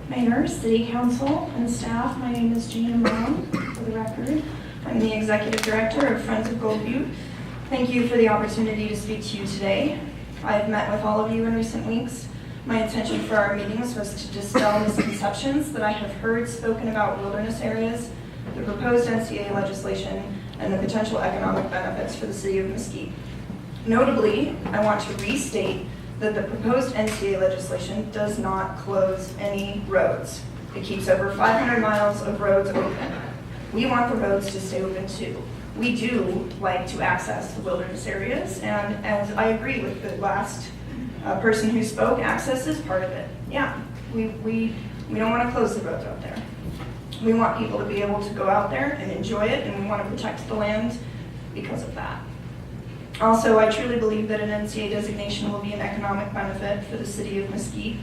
Mayor, City Council, and staff, my name is Jean Brown, for the record. I'm the Executive Director of Friends of Gold Butte. Thank you for the opportunity to speak to you today. I've met with all of you in recent weeks. My intention for our meetings was to dispel misconceptions that I have heard spoken about wilderness areas, the proposed NCA legislation, and the potential economic benefits for the city of Mesquite. Notably, I want to restate that the proposed NCA legislation does not close any roads. It keeps over 500 miles of roads open. We want the roads to stay open too. We do like to access the wilderness areas, and as I agree with the last person who spoke, access is part of it. Yeah, we don't want to close the roads out there. We want people to be able to go out there and enjoy it, and we want to protect the land because of that. Also, I truly believe that an NCA designation will be an economic benefit for the city of Mesquite.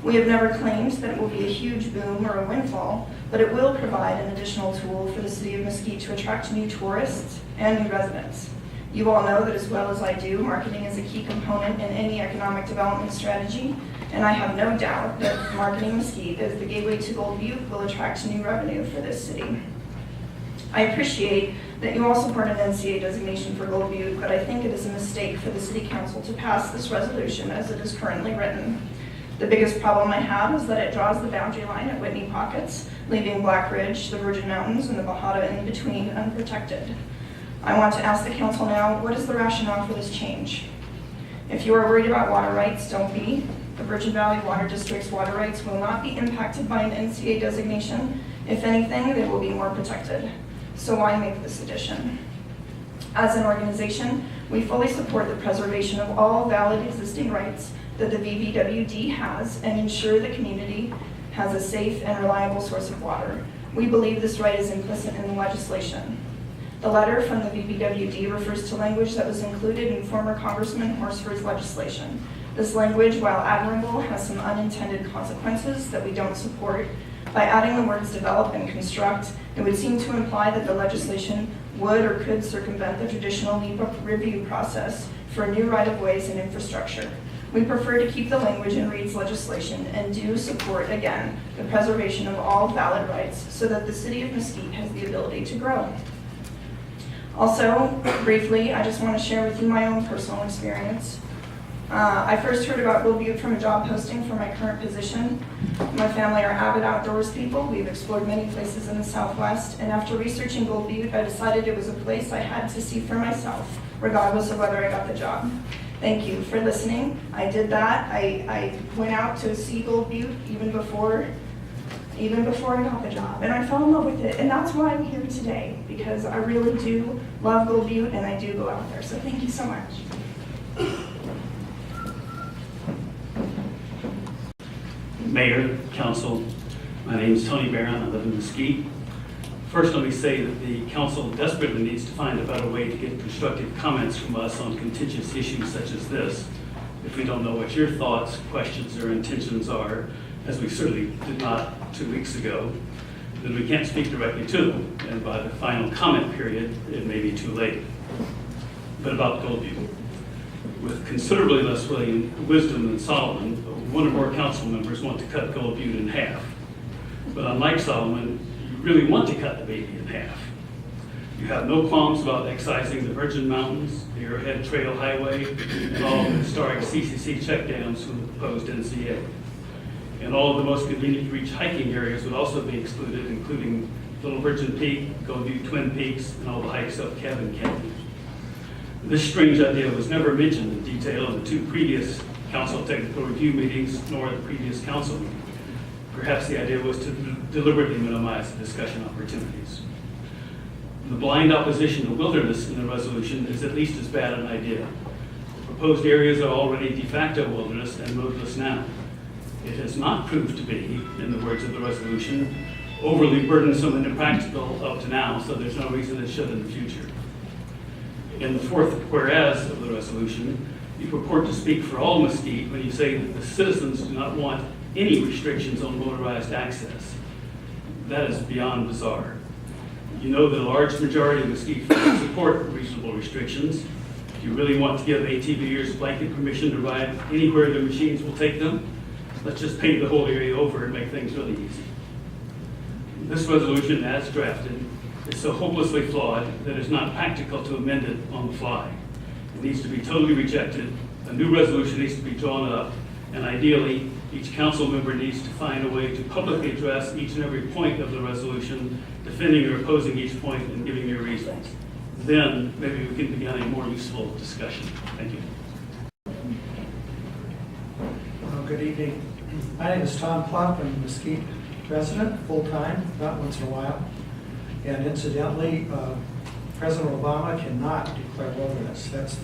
We have never claimed that it will be a huge boom or a windfall, but it will provide an additional tool for the city of Mesquite to attract new tourists and new residents. You all know that as well as I do, marketing is a key component in any economic development strategy, and I have no doubt that marketing Mesquite as the gateway to Gold Butte will attract new revenue for this city. I appreciate that you all support an NCA designation for Gold Butte, but I think it is a mistake for the City Council to pass this resolution as it is currently written. The biggest problem I have is that it draws the boundary line at Whitney Pockets, leaving Black Ridge, the Virgin Mountains, and the Bajada in between unprotected. I want to ask the council now, what is the rationale for this change? If you are worried about water rights, don't be. The Virgin Valley Water District's water rights will not be impacted by an NCA designation. If anything, they will be more protected. So why make this addition? As an organization, we fully support the preservation of all valid existing rights that the VVWD has and ensure the community has a safe and reliable source of water. We believe this right is implicit in the legislation. The letter from the VVWD refers to language that was included in former Congressman Horsford's legislation. This language, while admirable, has some unintended consequences that we don't support. By adding the words develop and construct, it would seem to imply that the legislation would or could circumvent the traditional NEPA review process for new right-of-ways and infrastructure. We prefer to keep the language in Reed's legislation and do support, again, the preservation of all valid rights so that the city of Mesquite has the ability to grow. Also, briefly, I just want to share with you my own personal experience. I first heard about Gold Butte from a job posting for my current position. My family are avid outdoors people. We've explored many places in the Southwest, and after researching Gold Butte, I decided it was a place I had to see for myself, regardless of whether I got the job. Thank you for listening. I did that. I went out to see Gold Butte even before I got the job, and I fell in love with it, and that's why I'm here today, because I really do love Gold Butte, and I do go out there, so thank you so much. Mayor, Council, my name is Tony Barron. I live in Mesquite. First, let me say that the Council desperately needs to find a better way to get constructive comments from us on contentious issues such as this. If we don't know what your thoughts, questions, or intentions are, as we certainly did not 2 weeks ago, then we can't speak directly to them. And by the final comment period, it may be too late. But about Gold Butte. With considerably less wisdom than Solomon, one of our council members want to cut Gold Butte in half. But unlike Solomon, you really want to cut the baby in half. You have no qualms about excising the Virgin Mountains, the Arrowhead Trail Highway, and all the historic CCC checkdowns from the proposed NCA. And all of the most convenient to reach hiking areas would also be excluded, including Little Virgin Peak, Gold Butte Twin Peaks, and all the hikes up Cabin Canyon. This strange idea was never mentioned in detail in the two previous council technical review meetings, nor the previous council meeting. Perhaps the idea was to deliberately minimize the discussion opportunities. The blind opposition to wilderness in the resolution is at least as bad an idea. The proposed areas are already de facto wilderness and roadless now. It has not proved to be, in the words of the resolution, overly burdensome and impractical up to now, so there's no reason it should in the future. In the fourth whereas of the resolution, you purport to speak for all Mesquite when you say that the citizens do not want any restrictions on motorized access. That is beyond bizarre. You know that a large majority of Mesquite folks support reasonable restrictions. Do you really want to give ATVers blanket permission to ride anywhere their machines will take them? let's just paint the whole area over and make things really easy. This resolution, as drafted, is so hopelessly flawed that it's not practical to amend it on the fly. It needs to be totally rejected. A new resolution needs to be drawn up, and ideally, each council member needs to find a way to publicly address each and every point of the resolution, defending or opposing each point and giving your reasons. Then maybe we can begin a more useful discussion. Thank you. Good evening. My name is Tom Plump. I'm a Mesquite resident, full-time, not once in a while. And incidentally, President Obama cannot declare wilderness. That's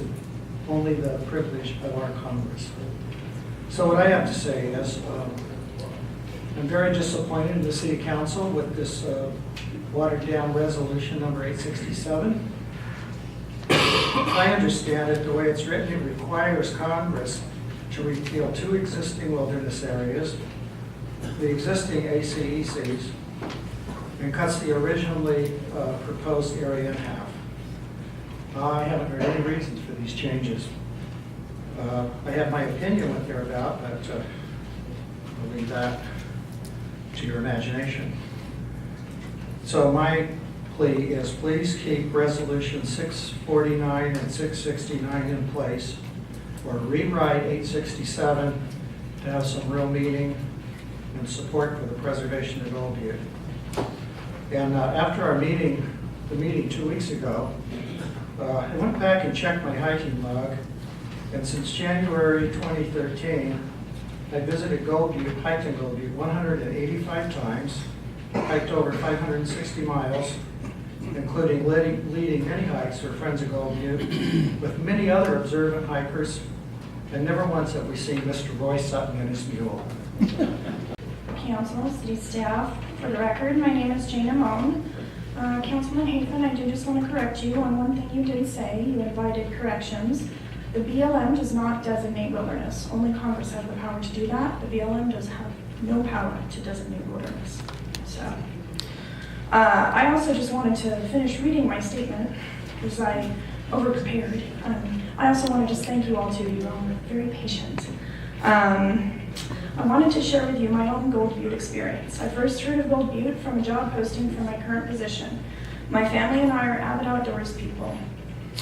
only the privilege of our Congress. So what I have to say is, I'm very disappointed in the City Council with this watered-down resolution number 867. I understand it, the way it's written, it requires Congress to repeal 2 existing wilderness areas, the existing ACECs, and cuts the originally proposed area in half. I haven't heard any reasons for these changes. I have my opinion what they're about, but I'll leave that to your imagination. So my plea is please keep Resolution 649 and 669 in place, or rewrite 867 to have some real meaning and support for the preservation of Old Butte. And after our meeting, the meeting 2 weeks ago, I went back and checked my hiking log, and since January 2013, I visited Gold Butte, hiked in Gold Butte 185 times, hiked over 560 miles, including leading many hikes for Friends of Gold Butte with many other observant hikers, and never once have we seen Mr. Roy Sutton and his mule. Council, city staff, for the record, my name is Jana Moan. Councilman Hafen, I do just want to correct you on one thing you did say. You invited corrections. The BLM does not designate wilderness. Only Congress has the power to do that. The BLM does have no power to designate wilderness. So, I also just wanted to finish reading my statement because I over-prepared. I also want to just thank you all too. You all were very patient. I wanted to share with you my own Gold Butte experience. I first heard of Gold Butte from a job posting for my current position. My family and I are avid outdoors people.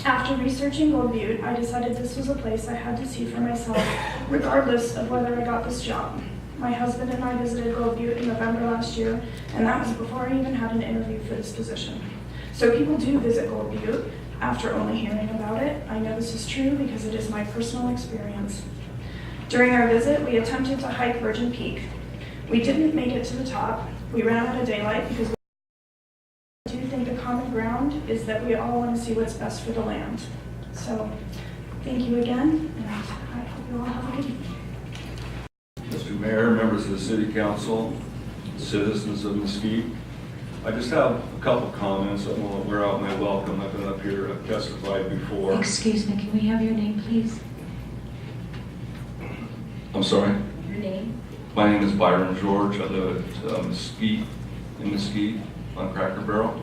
After researching Gold Butte, I decided this was a place I had to see for myself, regardless of whether I got this job. My husband and I visited Gold Butte in November last year, and that was before I even had an interview for this position. So people do visit Gold Butte after only hearing about it. I know this is true because it is my personal experience. During our visit, we attempted to hike Virgin Peak. We didn't make it to the top. We ran out of daylight because I do think the common ground is that we all want to see what's best for the land. So, thank you again, and I hope you all have a good evening. Mr. Mayor, members of the City Council, citizens of Mesquite, I just have a couple comments. I want to wear out my welcome. I've been up here, I've testified before. Excuse me, can we have your name, please? I'm sorry? Your name? My name is Byron George. I live at Mesquite, in Mesquite on Cracker Barrel.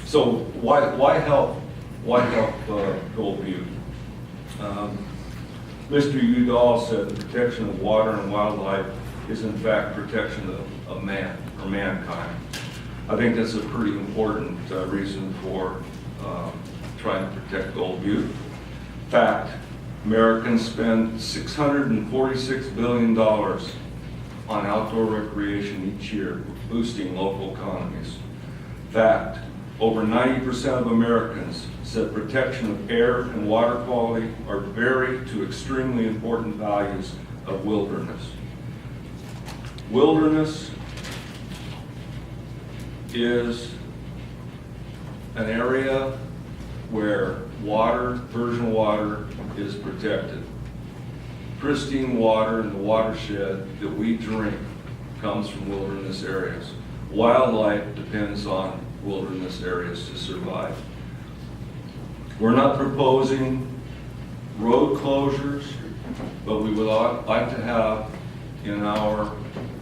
So why help Gold Butte? Mr. Udall said the protection of water and wildlife is in fact protection of man or mankind. I think that's a pretty important reason for trying to protect Gold Butte. In fact, Americans spend $646 billion on outdoor recreation each year, boosting local economies. In fact, over 90% of Americans said protection of air and water quality are very to extremely important values of wilderness. Wilderness is an area where water, virgin water, is protected. Pristine water in the watershed that we drink comes from wilderness areas. Wildlife depends on wilderness areas to survive. We're not proposing road closures, but we would like to have in our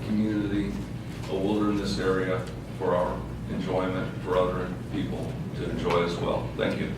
community a wilderness area for our enjoyment, for other people to enjoy as well. Thank you.